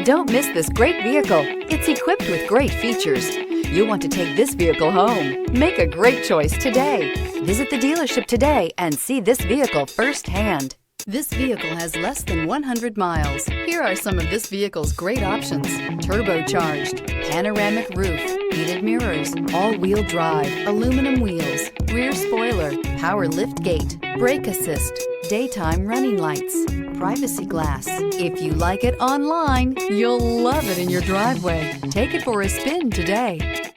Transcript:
Don't miss this great vehicle. It's equipped with great features. You'll want to take this vehicle home. Make a great choice today. Visit the dealership today and see this vehicle firsthand. This vehicle has less than 100 miles. Here are some of this vehicle's great options: turbocharged, panoramic roof, heated mirrors, all-wheel drive, aluminum wheels, rear spoiler, power liftgate, brake assist, daytime running lights, privacy glass. If you like it online, you'll love it in your driveway. Take it for a spin today.